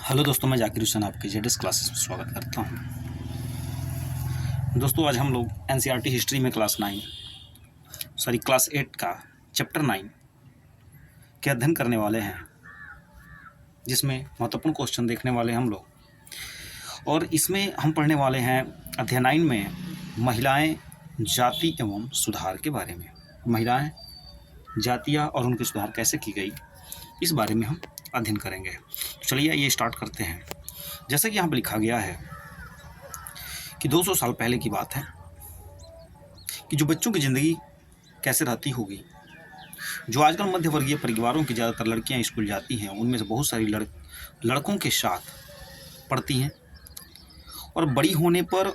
Hello दोस्तों, मैं जाकिर हुसैन आपके जेडएस क्लासेस में स्वागत करता हूं। दोस्तों, आज हम लोग एनसीईआरटी हिस्ट्री में क्लास 8 का चैप्टर 9 के अध्ययन करने वाले हैं, जिसमें महत्वपूर्ण क्वेश्चन देखने वाले हम लोग। और इसमें हम पढ़ने वाले हैं अध्याय 9 में महिलाएं, जाति एवं सुधार के बारे में। महिलाएं, जातियाँ और उनके सुधार कैसे की गई, इस बारे में हम अध्ययन करेंगे। चलिए ये स्टार्ट करते हैं। जैसे कि यहाँ पर लिखा गया है कि 200 साल पहले की बात है कि जो बच्चों की ज़िंदगी कैसे रहती होगी। जो आजकल मध्य वर्गीय परिवारों की ज़्यादातर लड़कियां स्कूल जाती हैं, उनमें से बहुत सारी लड़कों के साथ पढ़ती हैं, और बड़ी होने पर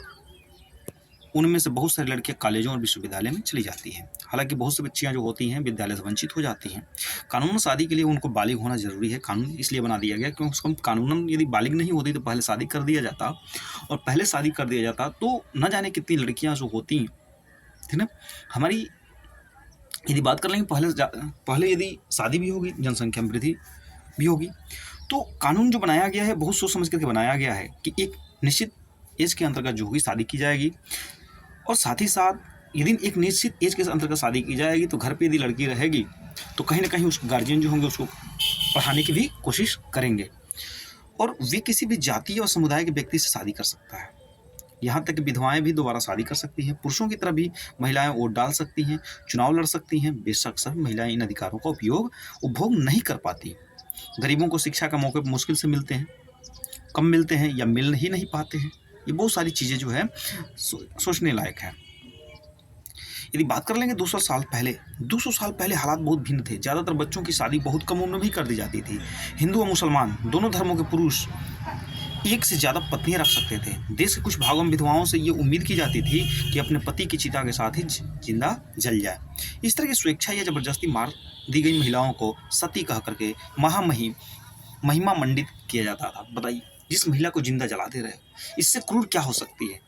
उनमें से बहुत सारी लड़कियां कॉलेजों और विश्वविद्यालय में चली जाती हैं। हालांकि बहुत सी बच्चियां जो होती हैं विद्यालय से वंचित हो जाती हैं। कानूनन शादी के लिए उनको बालिग होना जरूरी है। कानून इसलिए बना दिया गया क्योंकि उसको कानूनन यदि बालिग नहीं होती तो पहले शादी कर दिया जाता, और पहले शादी कर दिया जाता तो न जाने कितनी लड़कियां जो होती थी ना। हमारी यदि बात कर लेंगे पहले यदि शादी भी होगी, जनसंख्या में वृद्धि भी होगी। तो कानून जो बनाया गया है बहुत सोच समझ करके बनाया गया है कि एक निश्चित एज के अंतर्गत जो होगी शादी की जाएगी, और साथ ही साथ यदि एक निश्चित एज के अंतर्गत शादी की जाएगी तो घर पे यदि लड़की रहेगी तो कहीं ना कहीं उस गार्जियन जो होंगे उसको पढ़ाने की भी कोशिश करेंगे, और वे किसी भी जाति और समुदाय के व्यक्ति से शादी कर सकता है। यहाँ तक कि विधवाएं भी दोबारा शादी कर सकती हैं। पुरुषों की तरह भी महिलाएं वोट डाल सकती हैं, चुनाव लड़ सकती हैं। बेशक सभी महिलाएं इन अधिकारों का उपभोग नहीं कर पाती। गरीबों को शिक्षा का मौके मुश्किल से मिलते हैं, कम मिलते हैं या मिल ही नहीं पाते हैं। ये बहुत सारी चीज़ें जो है सोचने लायक है। यदि बात कर लेंगे 200 साल पहले हालात बहुत भिन्न थे। ज़्यादातर बच्चों की शादी बहुत कम उम्र में ही कर दी जाती थी। हिंदू और मुसलमान दोनों धर्मों के पुरुष एक से ज़्यादा पत्नियां रख सकते थे। देश के कुछ भागों में विधवाओं से ये उम्मीद की जाती थी कि अपने पति की चिता के साथ ही जिंदा जल जाए। इस तरह की स्वेच्छा या जबरदस्ती मार दी गई महिलाओं को सती कह करके महिमा मंडित किया जाता था। बताइए, जिस महिला को जिंदा जला दे रहे, इससे क्रूर क्या हो सकती है।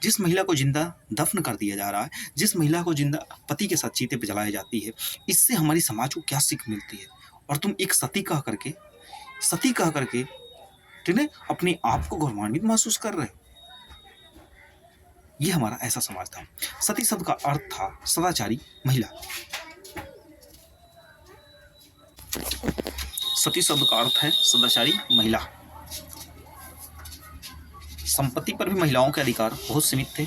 जिस महिला को जिंदा दफन कर दिया जा रहा है, जिस महिला को जिंदा पति के साथ चीते पे जलाई जाती है, इससे हमारी समाज को क्या सीख मिलती है। और तुम एक सती कह करके ठीक है अपने आप को गौरवान्वित महसूस कर रहे। ये हमारा ऐसा समाज था। सती शब्द का अर्थ था सदाचारी महिला। सती शब्द का अर्थ है सदाचारी महिला। संपत्ति पर भी महिलाओं के अधिकार बहुत सीमित थे।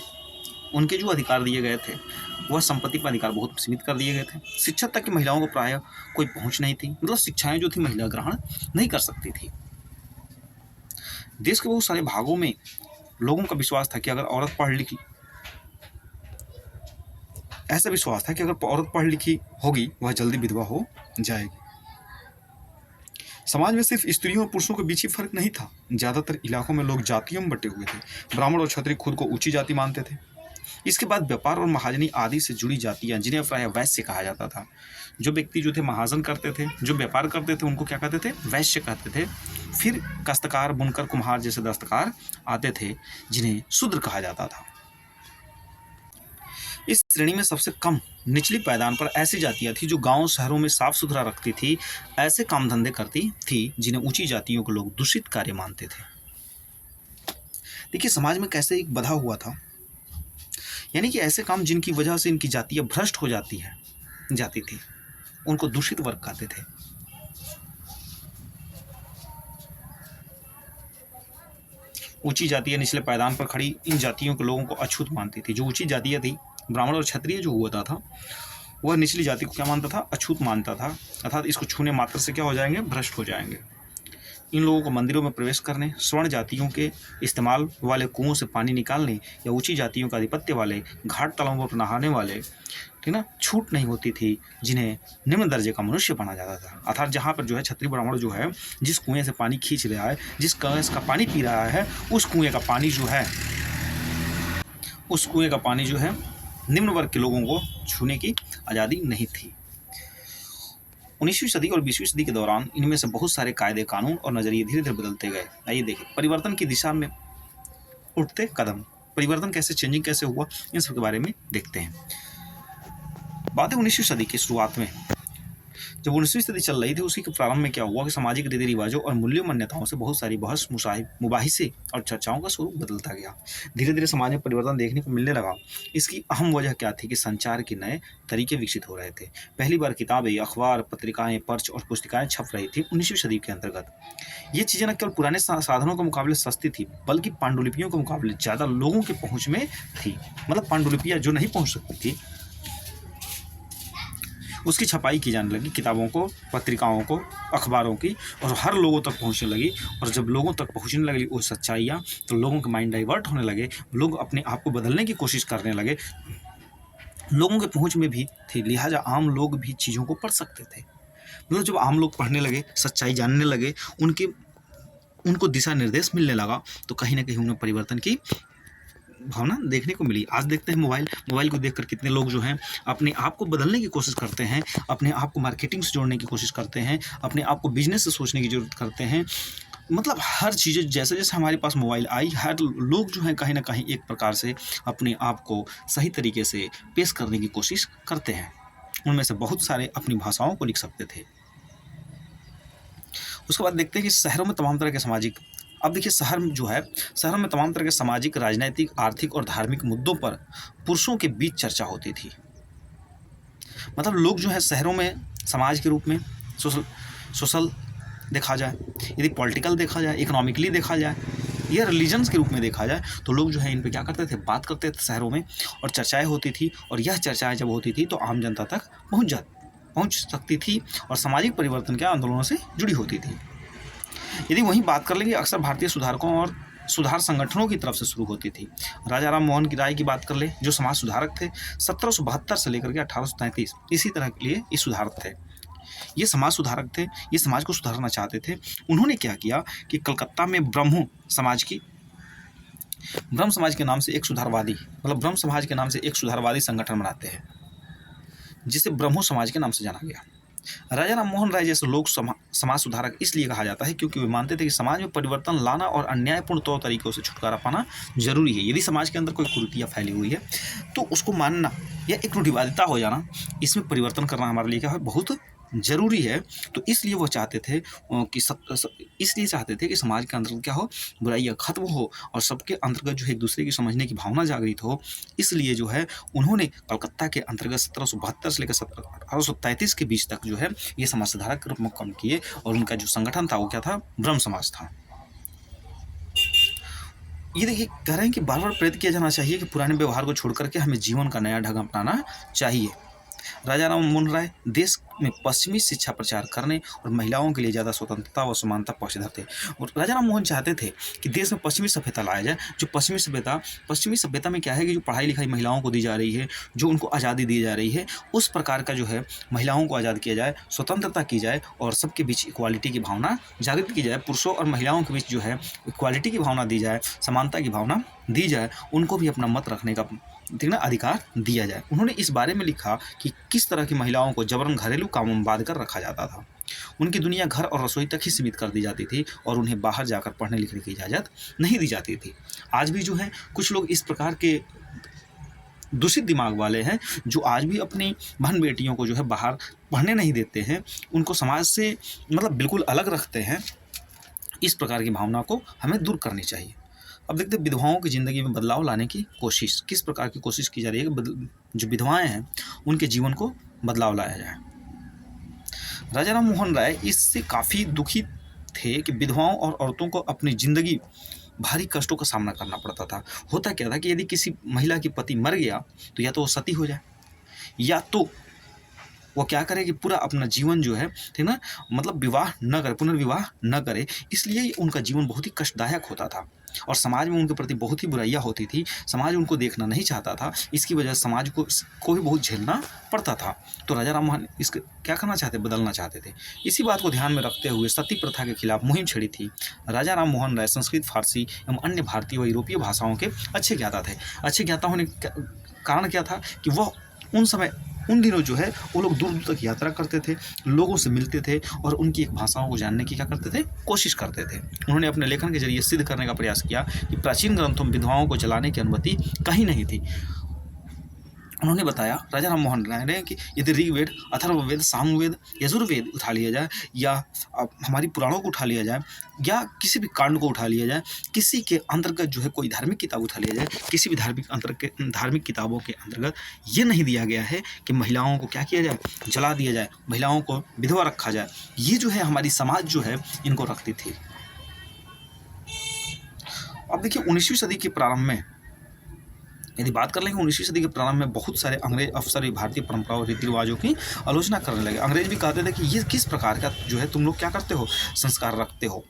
उनके जो अधिकार दिए गए थे वह संपत्ति पर अधिकार बहुत सीमित कर दिए गए थे। शिक्षा तक की महिलाओं को प्रायः कोई पहुंच नहीं थी। मतलब शिक्षाएं जो थी महिला ग्रहण नहीं कर सकती थी। देश के बहुत सारे भागों में लोगों का विश्वास था कि अगर औरत पढ़ लिखी, ऐसा विश्वास था कि अगर औरत पढ़ लिखी होगी वह जल्दी विधवा हो जाएगी। समाज में सिर्फ स्त्रियों और पुरुषों के बीच ही फर्क नहीं था। ज्यादातर इलाकों में लोग जातियों में बटे हुए थे। ब्राह्मण और क्षत्रिय खुद को ऊंची जाति मानते थे। इसके बाद व्यापार और महाजनी आदि से जुड़ी जातियां, जिन्हें प्रायः वैश्य कहा जाता था। जो व्यक्ति जो थे महाजन करते थे, जो व्यापार करते थे, उनको क्या कहते थे? वैश्य कहते थे। फिर काश्तकार, बुनकर, कुम्हार जैसे दस्तकार आते थे, जिन्हें शूद्र कहा जाता था। इस श्रेणी में सबसे कम निचली पायदान पर ऐसी जातियां थी जो गांव शहरों में साफ सुथरा रखती थी, ऐसे काम धंधे करती थी जिन्हें ऊंची जातियों को लोग दूषित कार्य मानते थे। देखिए, समाज में कैसे एक बधा हुआ था, यानी कि ऐसे काम जिनकी वजह से इनकी जातियां भ्रष्ट हो जाती थी, उनको दूषित वर्ग कहते थे। ऊंची जातियां निचले पायदान पर खड़ी इन जातियों के लोगों को अछूत मानती थी। जो ऊंची जातियां थी, ब्राह्मण और क्षत्रिय जो हुआ था वह निचली जाति को क्या मानता था? अछूत मानता था। अर्थात इसको छूने मात्र से क्या हो जाएंगे? भ्रष्ट हो जाएंगे। इन लोगों को मंदिरों में प्रवेश करने, स्वर्ण जातियों के इस्तेमाल वाले कुओं से पानी निकालने या ऊंची जातियों का आधिपत्य वाले घाट तालाबों पर नहाने वाले, ठीक ना, छूट नहीं होती थी, जिन्हें निम्न दर्जे का मनुष्य माना जाता था। अर्थात जहाँ पर जो है क्षत्रिय ब्राह्मण जो है जिस कुएं से पानी खींच रहा है, जिस कुएं का पानी पी रहा है, उस कुएं का पानी जो है निम्न वर्ग के लोगों को छूने की आज़ादी नहीं थी। 19वीं सदी और 20वीं सदी के दौरान इनमें से बहुत सारे कायदे, कानून और नजरिए धीरे धीरे बदलते गए। आइए देखिए, परिवर्तन की दिशा में उठते कदम, परिवर्तन कैसे, चेंजिंग कैसे हुआ, इन सब के बारे में देखते हैं। बात है 19वीं सदी की शुरुआत में, जब 19वीं सदी चल रही थी उसी के प्रारंभ में क्या हुआ कि सामाजिक रीति रिवाजों और मूल्यों मान्यताओं से बहुत सारी बहस मुबाहिसे और चर्चाओं का स्वरूप बदलता गया। धीरे धीरे समाज में परिवर्तन देखने को मिलने लगा। इसकी अहम वजह क्या थी कि संचार के नए तरीके विकसित हो रहे थे। पहली बार किताबें, अखबार, पत्रिकाएं, पर्च और पुस्तिकाएं छप रही थी 19वीं सदी के अंतर्गत। ये चीज़ें न केवल पुराने साधनों के मुकाबले सस्ती थी, बल्कि पांडुलिपियों के मुकाबले ज़्यादा लोगों के पहुँच में थी। मतलब पांडुलिपियाँ जो नहीं पहुँच सकती थी उसकी छपाई की जाने लगी, किताबों को, पत्रिकाओं को, अखबारों की, और हर लोगों तक पहुंचने लगी। और जब लोगों तक पहुंचने लगी वो सच्चाइयाँ, तो लोगों के माइंड डाइवर्ट होने लगे, लोग अपने आप को बदलने की कोशिश करने लगे। लोगों के पहुंच में भी थी, लिहाजा आम लोग भी चीज़ों को पढ़ सकते थे। मतलब जब आम लोग पढ़ने लगे, सच्चाई जानने लगे, उनको दिशा निर्देश मिलने लगा, तो कहीं ना कहीं उन्हें परिवर्तन की भावना देखने को मिली। आज देखते हैं मोबाइल को देखकर कितने लोग जो हैं अपने आप को बदलने की कोशिश करते हैं, अपने आप को मार्केटिंग से जोड़ने की कोशिश करते हैं, अपने आप को बिजनेस से सोचने की जरूरत करते हैं। मतलब हर चीज़ें जैसे जैसे हमारे पास मोबाइल आई, हर लोग जो हैं कहीं ना कहीं एक प्रकार से अपने आप को सही तरीके से पेश करने की कोशिश करते हैं। उनमें से बहुत सारे अपनी भाषाओं को लिख सकते थे। उसके बाद देखते हैं कि शहरों में तमाम तरह के सामाजिक, अब देखिए शहरों में तमाम तरह के सामाजिक, राजनीतिक, आर्थिक और धार्मिक मुद्दों पर पुरुषों के बीच चर्चा होती थी। मतलब लोग जो है शहरों में समाज के रूप में सोशल देखा जाए, यदि पॉलिटिकल देखा जाए, इकोनॉमिकली देखा जाए, या रिलीजन्स के रूप में देखा जाए, तो लोग जो है इन पे क्या करते थे, बात करते थे शहरों में, और चर्चाएँ होती थी। और यह चर्चाएँ जब होती थी तो आम जनता तक पहुँच सकती थी और सामाजिक परिवर्तन के आंदोलनों से जुड़ी होती थी। यदि वहीं बात कर लेंगे, अक्सर भारतीय सुधारकों और सुधार संगठनों की तरफ से शुरू होती थी। राजा राम मोहन राय की बात कर ले, जो समाज सुधारक थे, 1772 से लेकर के 1833 इसी तरह के लिए ये सुधारक थे। ये समाज सुधारक थे, ये समाज को सुधारना चाहते थे। उन्होंने क्या किया कि कलकत्ता में ब्रह्म समाज के नाम से एक सुधारवादी, मतलब ब्रह्म समाज के नाम से एक सुधारवादी संगठन बनाते हैं, जिसे ब्रह्मो समाज के नाम से जाना गया। राजा राम मोहन राय जैसे लोग समाज सुधारक इसलिए कहा जाता है क्योंकि वे मानते थे कि समाज में परिवर्तन लाना और अन्यायपूर्ण तौर तरीकों से छुटकारा पाना जरूरी है। यदि समाज के अंदर कोई कुरीतियाँ फैली हुई है तो उसको मानना या एक रूढ़िवादिता हो जाना, इसमें परिवर्तन करना हमारे लिए क्या है, बहुत जरूरी है। तो इसलिए वो चाहते थे कि समाज के अंदर क्या हो, बुराइयाँ खत्म हो और सबके अंतर्गत जो है एक दूसरे की समझने की भावना जागृत हो। इसलिए जो है उन्होंने कलकत्ता के अंतर्गत 1772 से लेकर 1833 के बीच तक जो है ये समाज सुधारक के रूप में काम किए। और उनका जो संगठन था वो क्या था, ब्रह्म समाज था। ये देखिए कह रहे हैं कि बार बार प्रेरित किया जाना चाहिए कि पुराने व्यवहार को छोड़ करके हमें जीवन का नया ढंग अपनाना चाहिए। राजा राम मोहन राय देश में पश्चिमी शिक्षा प्रचार करने और महिलाओं के लिए ज़्यादा स्वतंत्रता व समानता पक्षधर थे। और राजा राम मोहन चाहते थे कि देश में पश्चिमी सभ्यता लाया जाए। जो पश्चिमी सभ्यता में क्या है कि जो पढ़ाई लिखाई महिलाओं को दी जा रही है, जो उनको आज़ादी दी जा रही है, उस प्रकार का जो है महिलाओं को आज़ाद किया जाए, स्वतंत्रता की जाए और सबके बीच इक्वालिटी की भावना जागृत की जाए। पुरुषों और महिलाओं के बीच जो है इक्वालिटी की भावना दी जाए, समानता की भावना दी जाए, उनको भी अपना मत रखने का अधिकार दिया जाए। उन्होंने इस बारे में लिखा कि किस तरह की महिलाओं को जबरन घरेलू कामों में बांध कर रखा जाता था। उनकी दुनिया घर और रसोई तक ही सीमित कर दी जाती थी और उन्हें बाहर जाकर पढ़ने लिखने की इजाज़त नहीं दी जाती थी। आज भी जो है कुछ लोग इस प्रकार के दूषित दिमाग वाले हैं जो आज भी अपनी बहन बेटियों को जो है बाहर पढ़ने नहीं देते हैं, उनको समाज से मतलब बिल्कुल अलग रखते हैं। इस प्रकार की भावना को हमें दूर करनी चाहिए। अब देखते हैं विधवाओं की ज़िंदगी में बदलाव लाने की कोशिश, किस प्रकार की कोशिश की जा रही है कि जो विधवाएं हैं उनके जीवन को बदलाव लाया जाए। राजा राम मोहन राय इससे काफ़ी दुखी थे कि विधवाओं और औरतों को अपनी ज़िंदगी भारी कष्टों का सामना करना पड़ता था। होता क्या था कि यदि किसी महिला की पति मर गया तो या तो वो सती हो जाए, या तो वो क्या करे कि पूरा अपना जीवन जो है, ठीक ना, मतलब विवाह न करे, पुनर्विवाह न करे। इसलिए उनका जीवन बहुत ही कष्टदायक होता था और समाज में उनके प्रति बहुत ही बुराइयां होती थी। समाज उनको देखना नहीं चाहता था, इसकी वजह से समाज को भी बहुत झेलना पड़ता था। तो राजा राम मोहन इसके क्या करना चाहते, बदलना चाहते थे। इसी बात को ध्यान में रखते हुए सती प्रथा के खिलाफ मुहिम छेड़ी थी। राजा राम मोहन राय संस्कृत, फारसी एवं अन्य भारतीय व यूरोपीय भाषाओं के अच्छे ज्ञाता थे। अच्छे ज्ञाता होने का कारण क्या था कि वह उन दिनों जो है वो लोग दूर दूर तक यात्रा करते थे, लोगों से मिलते थे और उनकी एक भाषाओं को जानने की क्या करते थे, कोशिश करते थे। उन्होंने अपने लेखन के जरिए सिद्ध करने का प्रयास किया कि प्राचीन ग्रंथों में विधवाओं को जलाने की अनुमति कहीं नहीं थी। उन्होंने बताया, राजा राम मोहन राय ने, कि यदि ऋग्वेद, अथर्ववेद, सामवेद, यजुर्वेद उठा लिया जाए, या हमारी पुराणों को उठा लिया जाए, या किसी भी कांड को उठा लिया जाए, किसी के अंतर्गत जो है कोई धार्मिक किताब उठा लिया जाए, किसी भी धार्मिक किताबों के अंतर्गत ये नहीं दिया गया है कि महिलाओं को क्या किया जाए, जला दिया जाए, महिलाओं को विधवा रखा जाए। ये जो है हमारी समाज जो है इनको रखती थी। अब देखिए 19वीं सदी के प्रारंभ में यदि बात कर लें, 19वीं सदी के प्रारंभ में बहुत सारे अंग्रेज अफसर भी भारतीय परंपराओं और रीति रिवाजों की आलोचना करने लगे। अंग्रेज भी कहते थे कि ये किस प्रकार का जो है तुम लोग क्या करते हो, संस्कार रखते हो।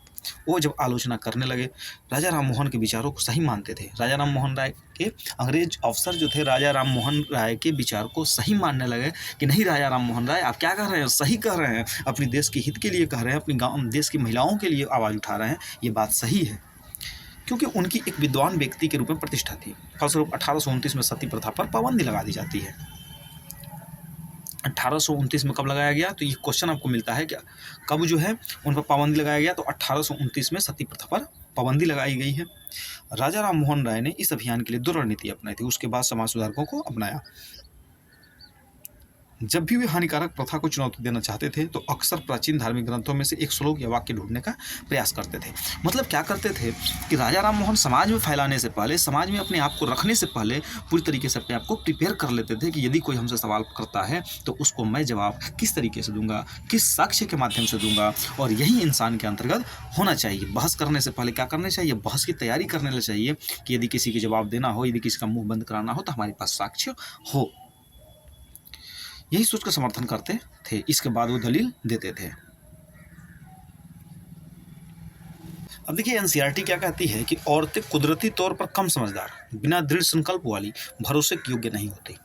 वो जब आलोचना करने लगे, राजा राम मोहन के विचारों को सही मानते थे। राजा राम मोहन राय के अंग्रेज अफसर जो थे राजा राम मोहन राय के विचार को सही मानने लगे कि नहीं, राजा राम मोहन राय आप क्या कर रहे हैं, सही कह रहे हैं, अपने देश के हित के लिए कह रहे हैं, अपनी गाँव देश की महिलाओं के लिए आवाज़ उठा रहे हैं, ये बात सही है। क्योंकि उनकी एक विद्वान व्यक्ति के रूप में प्रतिष्ठा थी। फलस्वरूप 1829 में सती प्रथा पर पाबंदी लगा दी जाती है। 1829 में कब लगाया गया, तो ये क्वेश्चन आपको मिलता है क्या, कब जो है उन पर पाबंदी लगाया गया, तो 1829 में सती प्रथा पर पाबंदी लगाई गई है। राजा राम मोहन राय ने इस अभियान के लिए 2 रणनीति अपनाई थी, उसके बाद समाज सुधारकों को अपनाया। जब भी वे हानिकारक प्रथा को चुनौती देना चाहते थे तो अक्सर प्राचीन धार्मिक ग्रंथों में से एक श्लोक या वाक्य ढूंढने का प्रयास करते थे। मतलब क्या करते थे कि राजा राम मोहन समाज में फैलाने से पहले, समाज में अपने आप को रखने से पहले पूरी तरीके से अपने आप को प्रिपेयर कर लेते थे कि यदि कोई हमसे सवाल करता है तो उसको मैं जवाब किस तरीके से दूंगा, किस साक्ष्य के माध्यम से दूंगा। और यही इंसान के अंतर्गत होना चाहिए। बहस करने से पहले क्या करना चाहिए, बहस की तैयारी करने चाहिए कि यदि किसी के जवाब देना हो, यदि किसी का मुंह बंद कराना हो तो हमारे पास साक्ष्य हो। यही सोच का समर्थन करते थे, इसके बाद वो दलील देते थे। अब देखिए एनसीईआरटी क्या कहती है कि औरतें कुदरती तौर पर कम समझदार, बिना दृढ़ संकल्प वाली, भरोसे के योग्य नहीं होती।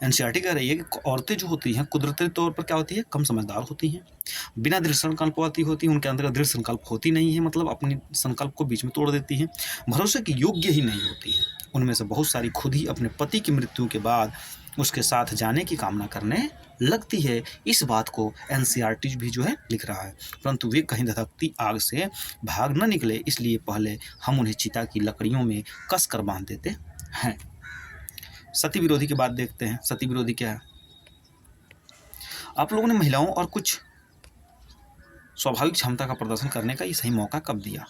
एनसीईआरटी कह रही है कि औरतें जो होती हैं कुदरती तौर पर क्या होती है, कम समझदार होती हैं, बिना दृढ़ संकल्प वाली होती हैं, उनके अंदर दृढ़ संकल्प होती नहीं है, मतलब अपनी संकल्प को बीच में तोड़ देती हैं, भरोसे के योग्य ही नहीं होती हैं। उनमें से बहुत सारी खुद ही अपने पति की मृत्यु के बाद उसके साथ जाने की कामना करने लगती है। इस बात को एनसीईआरटी भी जो है लिख रहा है। परंतु वे कहीं धधकती आग से भाग न निकले, इसलिए पहले हम उन्हें चिता की लकड़ियों में कस कर बांध देते हैं। सती विरोधी की बात देखते हैं। सती विरोधी क्या है, आप लोगों ने महिलाओं और कुछ स्वाभाविक क्षमता का प्रदर्शन करने का ये सही मौका कब दिया।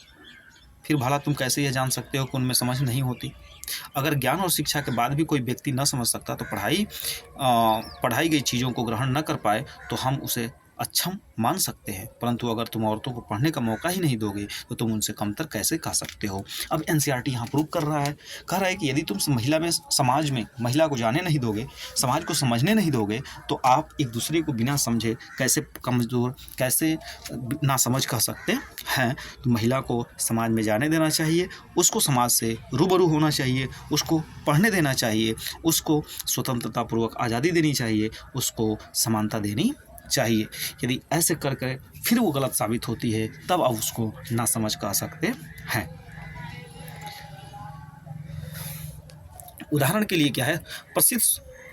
फिर भला तुम कैसे यह जान सकते हो कि उनमें समझ नहीं होती। अगर ज्ञान और शिक्षा के बाद भी कोई व्यक्ति न समझ सकता तो पढ़ाई गई चीज़ों को ग्रहण न कर पाए तो हम उसे अक्षम मान सकते हैं। परंतु अगर तुम औरतों को पढ़ने का मौका ही नहीं दोगे तो तुम उनसे कमतर कैसे कह सकते हो। अब एनसीईआरटी यहाँ प्रूव कर रहा है, कह रहा है कि यदि तुम समाज में महिला को जाने नहीं दोगे, समाज को समझने नहीं दोगे, तो आप एक दूसरे को बिना समझे कैसे कमज़ोर, कैसे ना समझ कह सकते हैं। तो महिला को समाज में जाने देना चाहिए, उसको समाज से रूबरू होना चाहिए, उसको पढ़ने देना चाहिए, उसको स्वतंत्रतापूर्वक आज़ादी देनी चाहिए, उसको समानता देनी चाहिए। यदि ऐसे कर कर फिर वो गलत साबित होती है तब आप उसको ना समझ कह सकते हैं। उदाहरण के लिए क्या है, प्रसिद्ध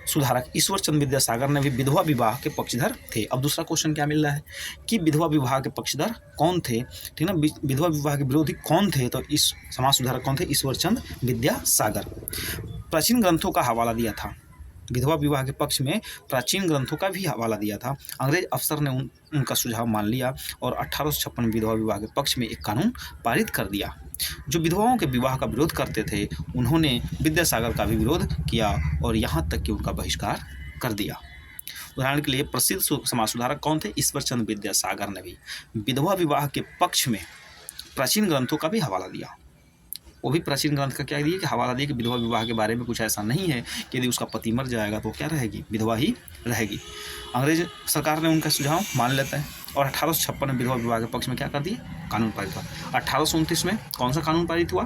सुधारक ईश्वर चंद्र विद्यासागर ने भी विधवा विवाह के पक्षधर थे। अब दूसरा क्वेश्चन क्या मिल रहा है कि विधवा विवाह के पक्षधर कौन थे, ठीक ना, विधवा विवाह के विरोधी कौन थे, तो इस समाज सुधारक कौन थे, ईश्वर चंद्र विद्यासागर। प्राचीन ग्रंथों का हवाला दिया था, विधवा विवाह के पक्ष में प्राचीन ग्रंथों का भी हवाला दिया था। अंग्रेज अफसर ने उनका सुझाव मान लिया और 1856 में विधवा विवाह के पक्ष में एक कानून पारित कर दिया। जो विधवाओं के विवाह का विरोध करते थे उन्होंने विद्यासागर का भी विरोध किया और यहाँ तक कि उनका बहिष्कार कर दिया। उदाहरण के लिए प्रसिद्ध समाज सुधारक कौन थे, ईश्वर चंद्र विद्यासागर ने भी विधवा विवाह के पक्ष में प्राचीन ग्रंथों का भी हवाला दिया। वो भी प्राचीन ग्रंथ का क्या दिया कि हवाला दिया कि विधवा विवाह के बारे में कुछ ऐसा नहीं है कि यदि उसका पति मर जाएगा तो क्या रहेगी, विधवा ही रहेगी। अंग्रेज सरकार ने उनका सुझाव मान लेता है और 1856 में विधवा विवाह के पक्ष में क्या कर दिया, कानून पारित हुआ। 1829 में कौन सा कानून पारित हुआ,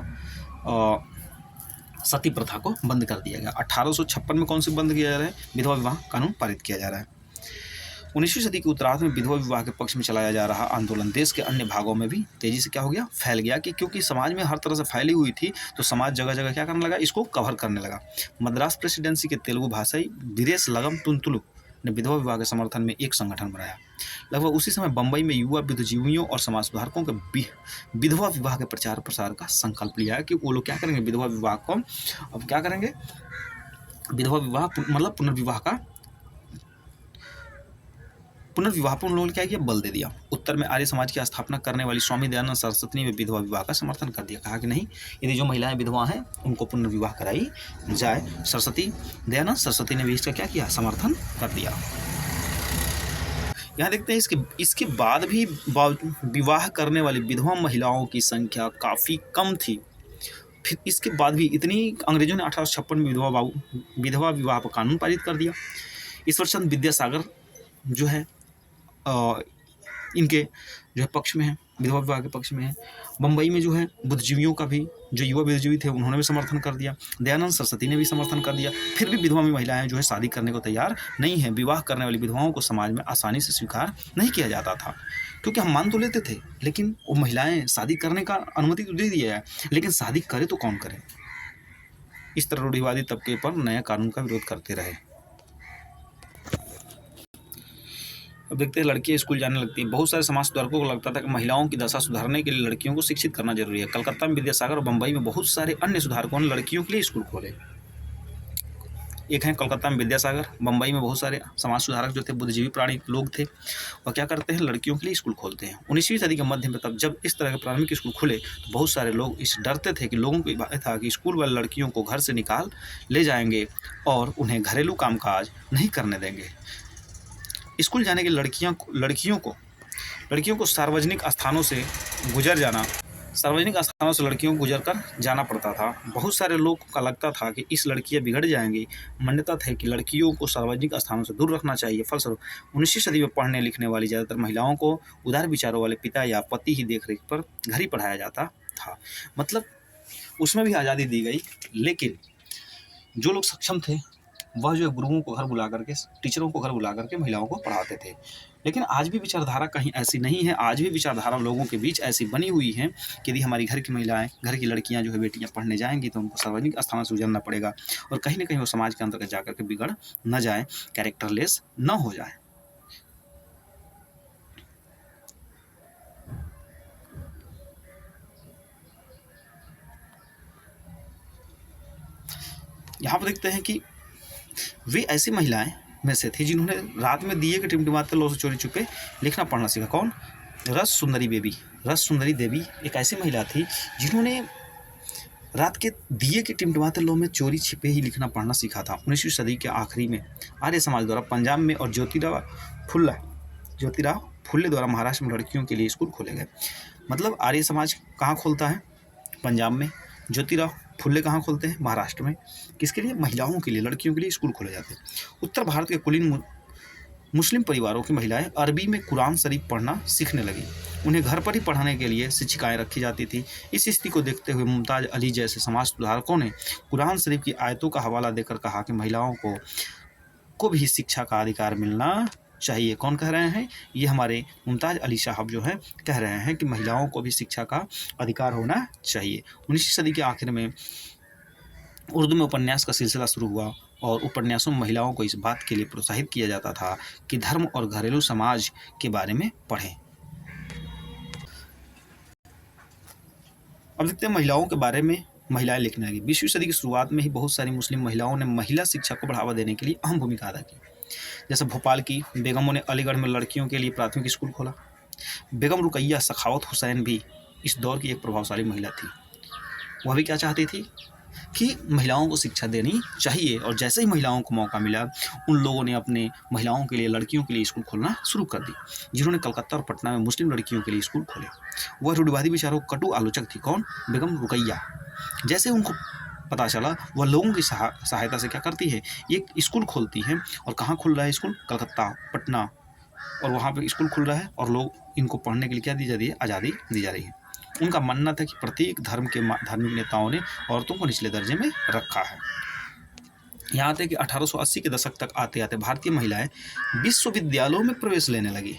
सती प्रथा को बंद कर दिया गया। 1856 में कौन से बंद किया जा रहा है, विधवा विवाह कानून पारित किया जा रहा है। 19वीं सदी के उत्तरार्ध में विधवा विवाह के पक्ष में चलाया जा रहा आंदोलन देश के अन्य भागों में भी तेजी से क्या हो गया, फैल गया। कि क्योंकि समाज में हर तरह से फैली हुई थी तो समाज जगह जगह क्या करने लगा, इसको कवर करने लगा। मद्रास प्रेसिडेंसी के तेलुगु भाषाई वीरेश लगम तुंतुलु ने विधवा विवाह के समर्थन में एक संगठन बनाया। लगभग उसी समय बम्बई में युवा बुद्धिजीवियों और समाज सुधारकों के विधवा विवाह के प्रचार प्रसार का संकल्प लिया कि वो लोग क्या करेंगे, विधवा विवाह को अब क्या करेंगे, विधवा विवाह मतलब पुनर्विवाह पर उन लोगों ने क्या किया, बल दे दिया। उत्तर में आर्य समाज की स्थापना करने वाली स्वामी दयानंद सरस्वती ने विधवा विवाह का समर्थन कर दिया। कहा कि नहीं, यदि जो महिलाएं विधवा हैं उनको पुनर्विवाह कराई जाए। दयानंद सरस्वती ने भी इसका क्या किया, समर्थन कर दिया। यहाँ देखते हैं इसके बाद भी विवाह करने वाली विधवा महिलाओं की संख्या काफ़ी कम थी। फिर इसके बाद भी इतनी अंग्रेजों ने 1856 में विधवा विवाह पर कानून पारित कर दिया। ईश्वरचंद विद्यासागर जो है इनके जो है पक्ष में है, विधवा विवाह के पक्ष में है। बम्बई में जो है बुद्धिजीवियों का भी, जो युवा बुद्धिजीवी थे उन्होंने भी समर्थन कर दिया। दयानंद सरस्वती ने भी समर्थन कर दिया। फिर भी विधवा महिलाएं जो है शादी करने को तैयार नहीं है। विवाह करने वाली विधवाओं को समाज में आसानी से स्वीकार नहीं किया जाता था, क्योंकि हम मान तो लेते थे, लेकिन वो महिलाएं शादी करने का अनुमति तो दे दिया है, लेकिन शादी करे तो कौन करे। इस तरह रूढ़िवादी तबके पर नया कानून का विरोध करते रहे। अब देखते हैं लड़कियां स्कूल जाने लगती हैं। बहुत सारे समाज सुधारकों को लगता था कि महिलाओं की दशा सुधारने के लिए लड़कियों को शिक्षित करना जरूरी है। कलकत्ता में विद्यासागर और बम्बई में बहुत सारे अन्य सुधारकों ने लड़कियों के लिए स्कूल खोले। एक है कलकत्ता में विद्यासागर, बम्बई में बहुत सारे समाज सुधारक जो थे, बुद्धिजीवी प्राणी लोग थे, वह क्या करते हैं, लड़कियों के लिए स्कूल खोलते हैं। 19वीं सदी के मध्य में तब जब इस तरह के प्राथमिक स्कूल खुले तो बहुत सारे लोग इस डरते थे कि लोगों को भय था कि स्कूल वाले लड़कियों को घर से निकाल ले जाएंगे और उन्हें घरेलू कामकाज नहीं करने देंगे। स्कूल जाने की लड़कियों को सार्वजनिक स्थानों से लड़कियों को गुजर कर जाना पड़ता था। बहुत सारे लोग का लगता था कि इस लड़कियां बिगड़ जाएंगी। मान्यता था कि लड़कियों को सार्वजनिक स्थानों से दूर रखना चाहिए। फलस्वरूप 19वीं सदी में पढ़ने लिखने वाली ज़्यादातर महिलाओं को उदार विचारों वाले पिता या पति ही देखरेख पर घर ही पढ़ाया जाता था। मतलब उसमें भी आज़ादी दी गई, लेकिन जो लोग सक्षम थे वह जो गुरुओं को घर बुला करके, टीचरों को घर बुला करके महिलाओं को पढ़ाते थे। लेकिन आज भी विचारधारा कहीं ऐसी नहीं है। आज भी विचारधारा लोगों के बीच ऐसी बनी हुई है कि यदि हमारी घर की महिलाएं, घर की लड़कियां जो है बेटियां पढ़ने जाएंगी तो उनको सार्वजनिक स्थानों से गुजरना पड़ेगा और कहीं ना कहीं वो समाज के अंतर्गत जाकर के बिगड़ न जाए, कैरेक्टरलेस न हो जाए। यहाँ पर देखते हैं कि वे ऐसी महिलाएं में से थी जिन्होंने रात में दिए के टिमटिमाते लो से चोरी छुपे लिखना पढ़ना सीखा। कौन? रस सुंदरी देवी एक ऐसी महिला थी जिन्होंने रात के दिए के टिमटिमाते लो में चोरी छिपे ही लिखना पढ़ना सीखा था। 19वीं सदी के आखिरी में आर्य समाज द्वारा पंजाब में और ज्योतिराव फुल्ले द्वारा महाराष्ट्र में लड़कियों के लिए स्कूल खोले गए। मतलब आर्य समाज कहाँ खोलता है? पंजाब में। ज्योतिराव फुल्ले कहाँ खोलते हैं? महाराष्ट्र में। किसके लिए? महिलाओं के लिए, लड़कियों के लिए स्कूल खोले जाते हैं। उत्तर भारत के कुलीन मुस्लिम परिवारों की महिलाएं अरबी में कुरान शरीफ पढ़ना सीखने लगी। उन्हें घर पर ही पढ़ाने के लिए शिक्षिकाएं रखी जाती थी। इस स्थिति को देखते हुए मुमताज़ अली जैसे समाज सुधारकों ने कुरान शरीफ की आयतों का हवाला देकर कहा कि महिलाओं को भी शिक्षा का अधिकार मिलना चाहिए। कौन कह रहे हैं? ये हमारे मुमताज़ अली साहब जो है कह रहे हैं कि महिलाओं को भी शिक्षा का अधिकार होना चाहिए। 19वीं सदी के आखिर में उर्दू में उपन्यास का सिलसिला शुरू हुआ और उपन्यासों में महिलाओं को इस बात के लिए प्रोत्साहित किया जाता था कि धर्म और घरेलू समाज के बारे में पढ़ें। अब देखते हैं महिलाओं के बारे में महिलाएं लिखने लगी। 20वीं सदी की शुरुआत में ही बहुत सारी मुस्लिम महिलाओं ने महिला शिक्षा को बढ़ावा देने के लिए अहम भूमिका अदा की। जैसे भोपाल की बेगमों ने अलीगढ़ में लड़कियों के लिए प्राथमिक स्कूल खोला। बेगम रुकैया सखावत हुसैन भी इस दौर की एक प्रभावशाली महिला थी। वह भी क्या चाहती थी कि महिलाओं को शिक्षा देनी चाहिए, और जैसे ही महिलाओं को मौका मिला उन लोगों ने अपने महिलाओं के लिए, लड़कियों के लिए स्कूल खोलना शुरू कर दी, जिन्होंने कलकत्ता और पटना में मुस्लिम लड़कियों के लिए स्कूल खोले। वह रूढ़िवादी विचारों की कटु आलोचक थी। कौन? बेगम रुकैया। जैसे उनको पता चला, वह लोगों की सहायता से क्या करती है, एक स्कूल खोलती है। और कहाँ खुल रहा है स्कूल? कलकत्ता, पटना, और वहाँ पे स्कूल खुल रहा है और लोग इनको पढ़ने के लिए क्या दी जा रही है? आज़ादी दी जा रही है। उनका मानना था कि प्रत्येक धर्म के धार्मिक नेताओं ने औरतों को निचले दर्जे में रखा है। यहाँ तक कि 1880 के दशक तक आते आते भारतीय महिलाएं विश्वविद्यालयों में प्रवेश लेने लगी।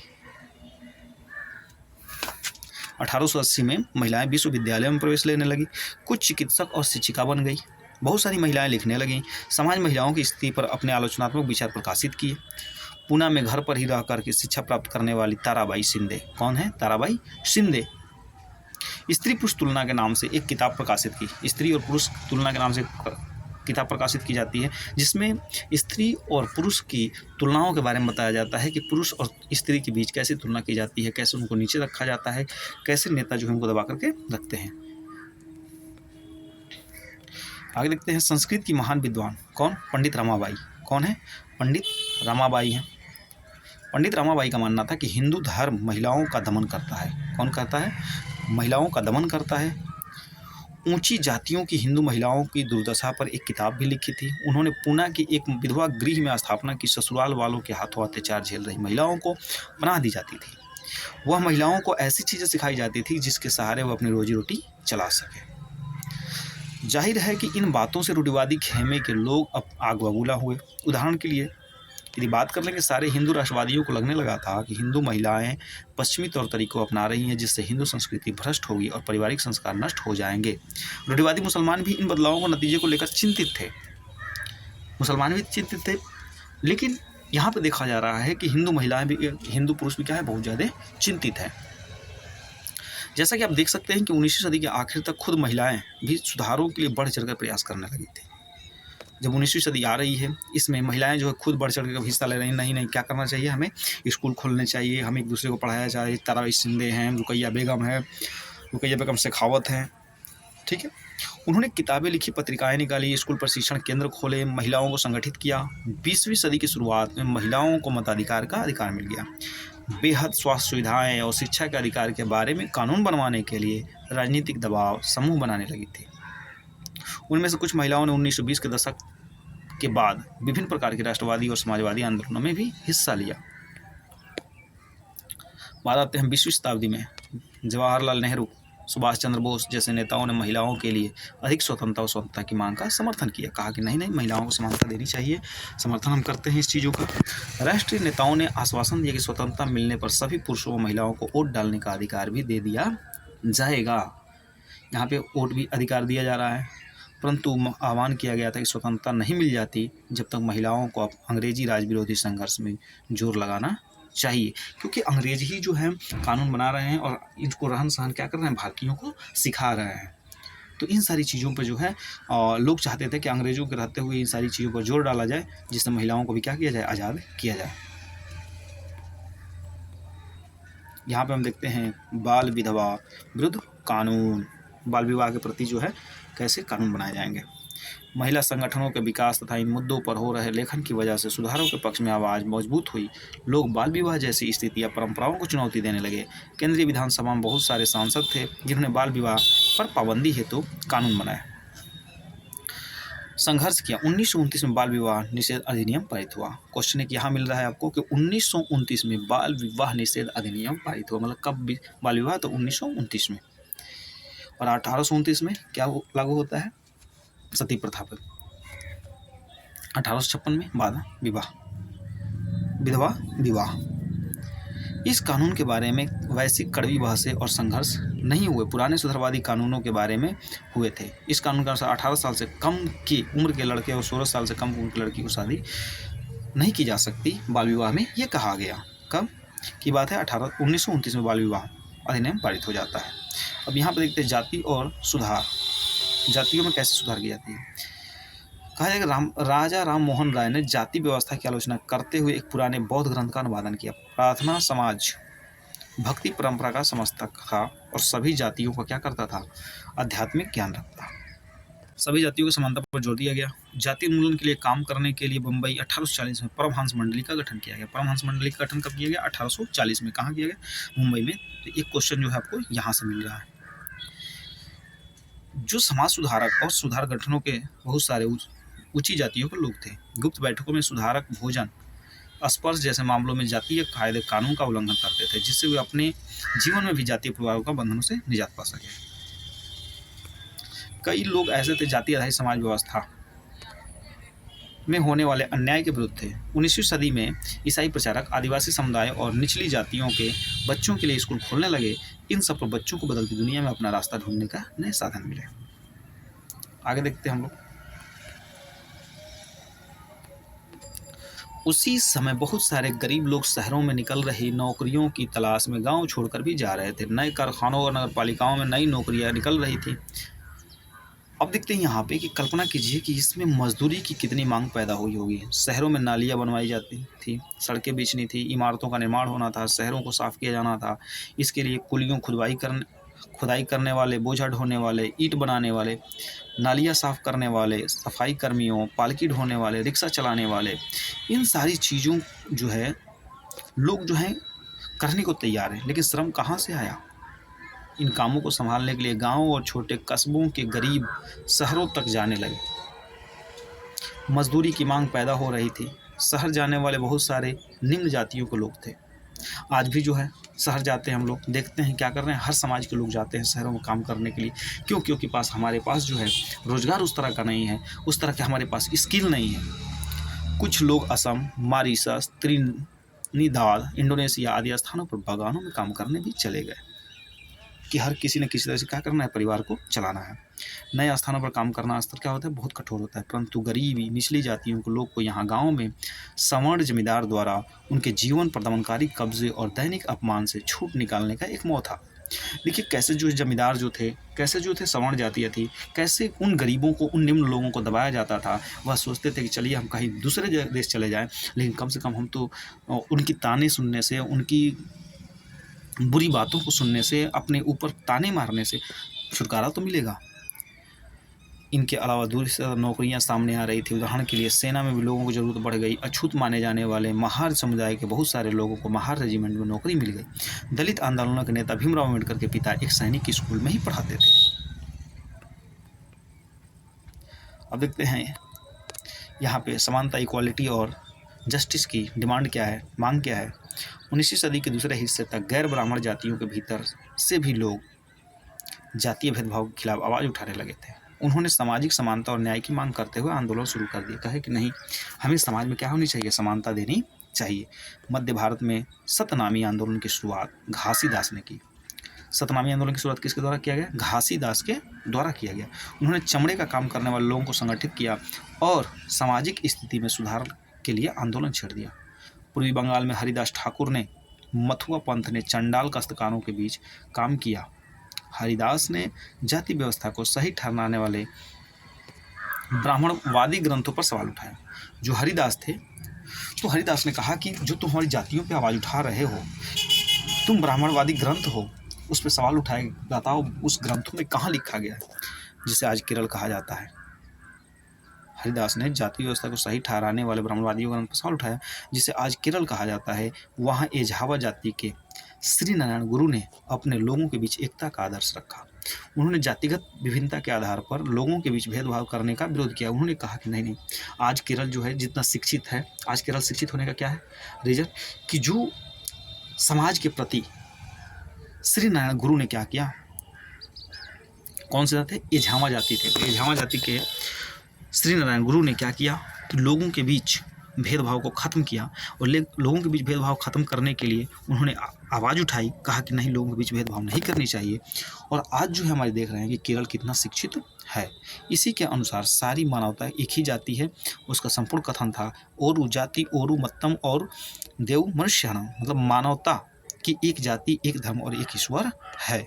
1880 में महिलाएं विश्वविद्यालयों में प्रवेश लेने लगी। कुछ चिकित्सक और शिक्षिका बन गई। बहुत सारी महिलाएं लिखने लगीं। समाज महिलाओं की स्थिति पर अपने आलोचनात्मक विचार प्रकाशित किए। पूना में घर पर ही रह करके शिक्षा प्राप्त करने वाली ताराबाई शिंदे। कौन है? ताराबाई शिंदे। स्त्री पुरुष तुलना के नाम से एक किताब प्रकाशित की। स्त्री और पुरुष तुलना के नाम से किताब प्रकाशित की जाती है, जिसमें स्त्री और पुरुष की तुलनाओं के बारे में बताया जाता है कि पुरुष और स्त्री के बीच कैसे तुलना की जाती है, कैसे उनको नीचे रखा जाता है, कैसे नेता जो है उनको दबा करके रखते हैं। आगे देखते हैं संस्कृत की महान विद्वान कौन? पंडित रमाबाई। कौन है? पंडित रमाबाई हैं। पंडित रमाबाई का मानना था कि हिंदू धर्म महिलाओं का दमन करता है। कौन करता है? महिलाओं का दमन करता है। ऊंची जातियों की हिंदू महिलाओं की दुर्दशा पर एक किताब भी लिखी थी। उन्होंने पूना की एक विधवा गृह में स्थापना की। ससुराल वालों के हाथों अत्याचार झेल रही महिलाओं को पनाह दी जाती थी। वह महिलाओं को ऐसी चीज़ें सिखाई जाती थी जिसके सहारे वह अपनी रोजी रोटी चला सके। जाहिर है कि इन बातों से रूढ़िवादी खेमे के लोग अब आग बबूला हुए। उदाहरण के लिए यदि बात कर लें कि सारे हिंदू राष्ट्रवादियों को लगने लगा था कि हिंदू महिलाएं पश्चिमी तौर तरीकों अपना रही हैं, जिससे हिंदू संस्कृति भ्रष्ट होगी और पारिवारिक संस्कार नष्ट हो जाएंगे। रूढ़िवादी मुसलमान भी इन बदलावों को नतीजे को लेकर चिंतित थे। मुसलमान भी चिंतित थे, लेकिन यहाँ पर देखा जा रहा है कि हिंदू महिलाएं भी, हिंदू पुरुष भी क्या है, बहुत ज़्यादा चिंतित हैं। जैसा कि आप देख सकते हैं कि 19वीं सदी के आखिर तक खुद महिलाएं भी सुधारों के लिए बढ़ चढ़कर प्रयास करने लगी थी। जब 19वीं सदी आ रही है, इसमें महिलाएं जो है खुद बढ़ चढ़ कर हिस्सा ले रही हैं। नहीं क्या करना चाहिए, हमें स्कूल खोलने चाहिए, हमें एक दूसरे को पढ़ाया चाहिए। तारा शिंदे हैं, रुकैया बेगम है, रुकैया बेगम शेखावत हैं, ठीक है। उन्होंने किताबें लिखी, पत्रिकाएं निकाली, स्कूल प्रशिक्षण केंद्र खोले, महिलाओं को संगठित किया। 20वीं सदी की शुरुआत में महिलाओं को मताधिकार का अधिकार मिल गया। बेहद स्वास्थ्य सुविधाएं और शिक्षा के अधिकार के बारे में कानून बनवाने के लिए राजनीतिक दबाव समूह बनाने लगी थी। उनमें से कुछ महिलाओं ने 1920 के दशक के बाद विभिन्न प्रकार के राष्ट्रवादी और समाजवादी आंदोलनों में भी हिस्सा लिया। बात आते हैं 20वीं शताब्दी में। जवाहरलाल नेहरू, सुभाष चंद्र बोस जैसे नेताओं ने महिलाओं के लिए अधिक स्वतंत्रता और स्वतंत्रता की मांग का समर्थन किया। कहा कि नहीं महिलाओं को समानता देनी चाहिए, समर्थन हम करते हैं इस चीज़ों का। राष्ट्रीय नेताओं ने आश्वासन दिया कि स्वतंत्रता मिलने पर सभी पुरुषों और महिलाओं को वोट डालने का अधिकार भी दे दिया जाएगा। यहाँ पे वोट भी अधिकार दिया जा रहा है, परंतु आह्वान किया गया था कि स्वतंत्रता नहीं मिल जाती जब तक महिलाओं को अंग्रेजी राज विरोधी संघर्ष में जोर लगाना चाहिए, क्योंकि अंग्रेज ही जो है कानून बना रहे हैं और इनको रहन सहन क्या कर रहे हैं, भारतीयों को सिखा रहे हैं। तो इन सारी चीज़ों पर जो है लोग चाहते थे कि अंग्रेजों के रहते हुए इन सारी चीज़ों पर जोर डाला जाए, जिससे महिलाओं को भी क्या किया जाए, आज़ाद किया जाए। यहाँ पे हम देखते हैं बाल विधवा विरुद्ध कानून, बाल विवाह के प्रति जो है कैसे कानून बनाए जाएंगे। महिला संगठनों के विकास तथा इन मुद्दों पर हो रहे लेखन की वजह से सुधारों के पक्ष में आवाज़ मजबूत हुई। लोग बाल विवाह जैसी स्थिति या परंपराओं को चुनौती देने लगे। केंद्रीय विधानसभा में बहुत सारे सांसद थे जिन्होंने बाल विवाह पर पाबंदी हेतु कानून बनाया, संघर्ष किया। 1929 में बाल विवाह निषेध अधिनियम पारित हुआ। क्वेश्चन एक यहाँ मिल रहा है आपको कि 1929 में बाल विवाह निषेध अधिनियम पारित हुआ, मतलब कब बाल विवाह, तो 1929 में। और 1829 में क्या लागू होता है, सती प्रथा पर। 1856 में बाल विवाह, विधवा विवाह। इस कानून के बारे में वैश्विक कड़वी बहसें और संघर्ष नहीं हुए, पुराने सुधारवादी कानूनों के बारे में हुए थे। इस कानून के अनुसार 18 साल से कम की उम्र के लड़के और 16 साल से कम उम्र की लड़की को शादी नहीं की जा सकती बाल विवाह में, ये कहा गया। कब की बात है, 1929 में बाल विवाह अधिनियम पारित हो जाता है। अब यहाँ पर देखते हैं जाति और सुधार, जातियों में कैसे सुधार की जाती है। कहा जाएगा राजा राम मोहन राय ने जाति व्यवस्था की आलोचना करते हुए एक पुराने बौद्ध ग्रंथ का अनुवादन किया। प्रार्थना समाज भक्ति परंपरा का समझता था और सभी जातियों को क्या करता था, आध्यात्मिक ज्ञान रखता। सभी जातियों की समानता पर जोर दिया गया। जाति उन्मूलन के लिए काम करने के लिए मुंबई 1840 में परमहंस मंडली का गठन किया गया। परमहंस मंडली का गठन कब किया गया, 1840 में। कहाँ किया गया, मुंबई में। तो एक क्वेश्चन जो है आपको यहाँ से मिल रहा है। जो समाज सुधारक और सुधार गठनों के बहुत सारे ऊंची जातियों के लोग थे। गुप्त बैठकों में सुधारक भोजन स्पर्श जैसे मामलों में जातीय कायदे कानून का उल्लंघन करते थे, जिससे वे अपने जीवन में भी जातीय प्रभावों का बंधनों से निजात पा सके। कई लोग ऐसे थे जाति आधारित समाज व्यवस्था में होने वाले अन्याय के विरुद्ध थे। 19वीं सदी में ईसाई प्रचारक आदिवासी समुदाय और निचली जातियों के बच्चों के लिए स्कूल खोलने लगे। इन सब पर बच्चों को बदलती दुनिया में अपना रास्ता ढूंढने का नए साधन मिले। आगे देखते हैं हम लोग। उसी समय बहुत सारे गरीब लोग शहरों में निकल रही नौकरियों की तलाश में गांव छोड़कर भी जा रहे थे। नए कारखानों और नगर पालिकाओं में नई नौकरियां निकल रही थी। अब देखते हैं यहाँ पे कि कल्पना कीजिए कि इसमें मजदूरी की कितनी मांग पैदा हुई होगी। शहरों में नालियाँ बनवाई जाती थी, सड़कें बिछनी थी, इमारतों का निर्माण होना था, शहरों को साफ किया जाना था। इसके लिए कुलियों, खुदाई करने वाले, बोझा ढोने वाले, ईंट बनाने वाले, नालियाँ साफ करने वाले, सफाई कर्मियों, पालकी ढोने वाले, रिक्शा चलाने वाले, इन सारी चीज़ों जो है लोग जो हैं करने को तैयार हैं। लेकिन श्रम कहाँ से आया? इन कामों को संभालने के लिए गाँव और छोटे कस्बों के गरीब शहरों तक जाने लगे। मजदूरी की मांग पैदा हो रही थी। शहर जाने वाले बहुत सारे निम्न जातियों के लोग थे। आज भी जो है शहर जाते हैं हम लोग, देखते हैं क्या कर रहे हैं, हर समाज के लोग जाते हैं शहरों में काम करने के लिए। क्यों? क्योंकि हमारे पास जो है रोज़गार उस तरह का नहीं है, उस तरह के हमारे पास स्किल नहीं है। कुछ लोग असम, मॉरिशस, त्रिनिदाद, इंडोनेशिया आदि स्थानों पर बागानों में काम करने भी चले गए कि हर किसी ने किसी तरह से क्या करना है, परिवार को चलाना है। नए स्थानों पर काम करना स्तर क्या होता है, बहुत कठोर होता है। परंतु गरीबी, निचली जातियों के लोग को यहाँ गाँव में सवर्ण जमींदार द्वारा उनके जीवन पर दमनकारी कब्जे और दैनिक अपमान से छूट निकालने का एक मोह था। देखिए कैसे जो जमींदार जो थे, कैसे जो थे सवर्ण जातियाँ थी, कैसे उन गरीबों को, उन निम्न लोगों को दबाया जाता था। वह सोचते थे कि चलिए हम कहीं दूसरे देश चले जाएं, लेकिन कम से कम हम तो उनकी ताने सुनने से, उनकी बुरी बातों को सुनने से, अपने ऊपर ताने मारने से छुटकारा तो मिलेगा। इनके अलावा दूसरी से नौकरियां सामने आ रही थी। उदाहरण के लिए सेना में भी लोगों की ज़रूरत बढ़ गई। अछूत माने जाने वाले महार समुदाय के बहुत सारे लोगों को महार रेजिमेंट में नौकरी मिल गई। दलित आंदोलनों के नेता भीमराव अम्बेडकर के पिता एक सैनिक स्कूल में ही पढ़ाते थे। अब देखते हैं यहाँ पे समानता, इक्वालिटी और जस्टिस की डिमांड क्या है, मांग क्या है। 19वीं सदी के दूसरे हिस्से तक गैर ब्राह्मण जातियों के भीतर से भी लोग जातीय भेदभाव के खिलाफ आवाज़ उठाने लगे थे। उन्होंने सामाजिक समानता और न्याय की मांग करते हुए आंदोलन शुरू कर दिया। कहे कि नहीं, हमें समाज में क्या होनी चाहिए, समानता देनी चाहिए। मध्य भारत में सतनामी आंदोलन की शुरुआत घासीदास ने की। सतनामी आंदोलन की शुरुआत किसके द्वारा किया गया? घासीदास के द्वारा किया गया। उन्होंने चमड़े का काम करने वाले लोगों को संगठित किया और सामाजिक स्थिति में सुधार के लिए आंदोलन छेड़ दिया। पूर्वी बंगाल में हरिदास ठाकुर ने, मथुआ पंथ ने चंडाल काश्तकारों के बीच काम किया। हरिदास ने जाति व्यवस्था को सही ठहराने वाले ब्राह्मणवादी ग्रंथों पर सवाल उठाया। जो हरिदास थे, तो हरिदास ने कहा कि जो तुम हमारी जातियों पे आवाज़ उठा रहे हो, तुम ब्राह्मणवादी ग्रंथ हो, उस पर सवाल उठाए, बताओ उस ग्रंथों में कहाँ लिखा गया है, जिसे आज केरल कहा जाता है। हरिदास ने जाति व्यवस्था को सही ठहराने वाले ब्राह्मणवादियों ग्रंथ पर सवाल उठाया, जिसे आज केरल कहा जाता है। वहाँ एझावा जाति के श्री नारायण गुरु ने अपने लोगों के बीच एकता का आदर्श रखा। उन्होंने जातिगत विभिन्नता के आधार पर लोगों के बीच भेदभाव करने का विरोध किया। उन्होंने कहा कि नहीं, आज केरल जो है जितना शिक्षित है, आज केरल शिक्षित होने का क्या है रीजन, कि जो समाज के प्रति श्री नारायण गुरु ने क्या किया, कौन से थे, एझावा जाति थे। तो एझावा जाति के श्री नारायण गुरु ने क्या किया कि लोगों के बीच भेदभाव को ख़त्म किया और लोगों के बीच भेदभाव ख़त्म करने के लिए उन्होंने आवाज़ उठाई, कहा कि नहीं, लोगों के बीच भेदभाव नहीं करनी चाहिए। और आज जो है हमारे देख रहे हैं कि केरल कितना शिक्षित है। इसी के अनुसार सारी मानवता एक ही जाति है। उसका संपूर्ण कथन था ओरु जाति ओरु मत्तम और देव मनुष्याणाम, मतलब मानवता की एक जाति, एक धर्म और एक ईश्वर है।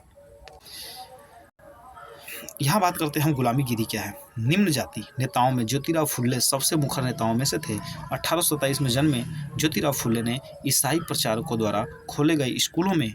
यहाँ बात करते हैं हम गुलामीगिरी क्या है। निम्न जाति नेताओं में ज्योतिराव फुल्ले सबसे मुखर नेताओं में से थे। 1827 में जन्मे ज्योतिराव फुल्ले ने ईसाई प्रचारकों द्वारा खोले गए स्कूलों में,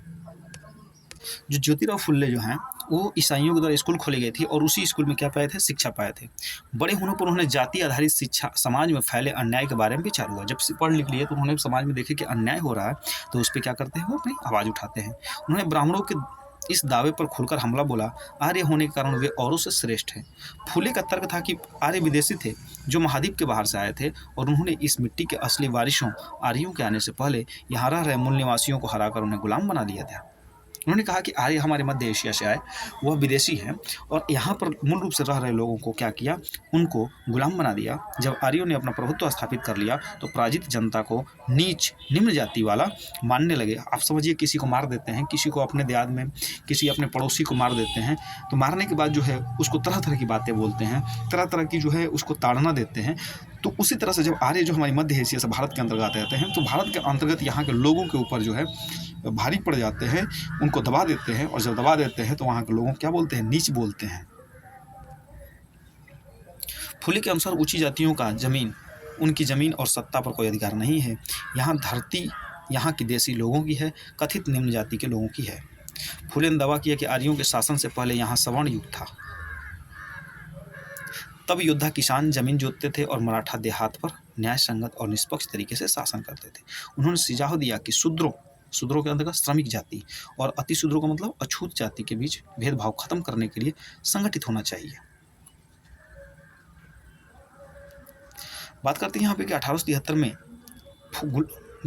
जो ज्योतिराव फुल्ले जो हैं वो ईसाइयों के द्वारा स्कूल खोली गई थी और उसी स्कूल में क्या पाए थे, शिक्षा पाए थे। बड़े होने पर उन्होंने जाति आधारित शिक्षा, समाज में फैले अन्याय के बारे में विचार हुआ। जब पढ़ लिख लिए तो उन्होंने समाज में देखे कि अन्याय हो रहा है, तो उस पर क्या करते हैं, वो अपनी आवाज़ उठाते हैं। उन्होंने ब्राह्मणों के इस दावे पर खुलकर हमला बोला। आर्य होने के कारण वे औरों से श्रेष्ठ हैं। फुले का तर्क था कि आर्य विदेशी थे जो महाद्वीप के बाहर से आए थे और उन्होंने इस मिट्टी के असली वारिसों आर्यों के आने से पहले यहाँ रह रहे मूल निवासियों को हराकर उन्हें गुलाम बना दिया था। उन्होंने कहा कि आर्य हमारे मध्य एशिया से आए, वह विदेशी हैं और यहाँ पर मूल रूप से रह रहे लोगों को क्या किया, उनको गुलाम बना दिया। जब आर्यों ने अपना प्रभुत्व स्थापित कर लिया तो पराजित जनता को नीच, निम्न जाति वाला मानने लगे। आप समझिए, किसी को मार देते हैं, किसी को अपने देहात में किसी अपने पड़ोसी को मार देते हैं, तो मारने के बाद जो है उसको तरह तरह की बातें बोलते हैं, तरह तरह की जो है उसको ताड़ना देते हैं। तो उसी तरह से जब आर्य जो हमारी मध्य एशिया से भारत के अंतर्गत आते हैं, तो भारत के अंतर्गत यहाँ के लोगों के ऊपर जो है भारी पड़ जाते हैं, उनको दबा देते हैं और जब दबा देते हैं तो वहाँ के लोगों को क्या बोलते हैं, नीच बोलते हैं। फुले के अनुसार ऊंची जातियों का उनकी ज़मीन और सत्ता पर कोई अधिकार नहीं है। यहाँ धरती यहाँ की देसी लोगों की है, कथित निम्न जाति के लोगों की है। फुले ने दावा किया कि आर्यों के शासन से पहले यहाँ सवर्ण युग था। तब योद्धा किसान जमीन जोतते थे और मराठा देहात पर न्याय संगत और निष्पक्ष तरीके से शासन करते थे। उन्होंने सुझाव दिया कि शूद्रों के अंतर्गत श्रमिक जाति और अति शूद्रों का मतलब अछूत जाति के बीच भेदभाव खत्म करने के लिए संगठित होना चाहिए। बात करते हैं यहाँ पे कि 1873 में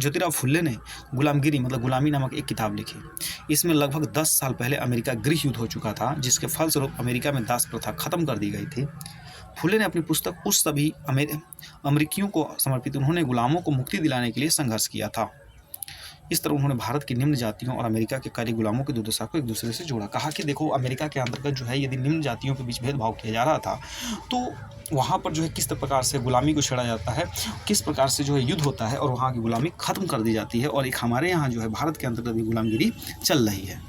ज्योतिराव फुल्ले ने गुलामगिरी मतलब गुलामी नामक एक किताब लिखी। इसमें लगभग 10 साल पहले अमेरिका गृह युद्ध हो चुका था, जिसके फलस्वरूप अमेरिका में दास प्रथा खत्म कर दी गई थी। फुल्ले ने अपनी पुस्तक उस सभी अमेरिकियों को समर्पित उन्होंने गुलामों को मुक्ति दिलाने के लिए संघर्ष किया था। इस तरह उन्होंने भारत की निम्न जातियों और अमेरिका के कार्य गुलामों की दुर्दशा को एक दूसरे से जोड़ा। कहा कि देखो, अमेरिका के अंतर्गत जो है यदि निम्न जातियों के बीच भेदभाव किया जा रहा था, तो वहाँ पर जो है किस प्रकार से गुलामी को छेड़ा जाता है, किस प्रकार से जो है युद्ध होता है और वहाँ की गुलामी खत्म कर दी जाती है, और एक हमारे यहाँ जो है भारत के अंतर्गत भी गुलामगिरी चल रही है।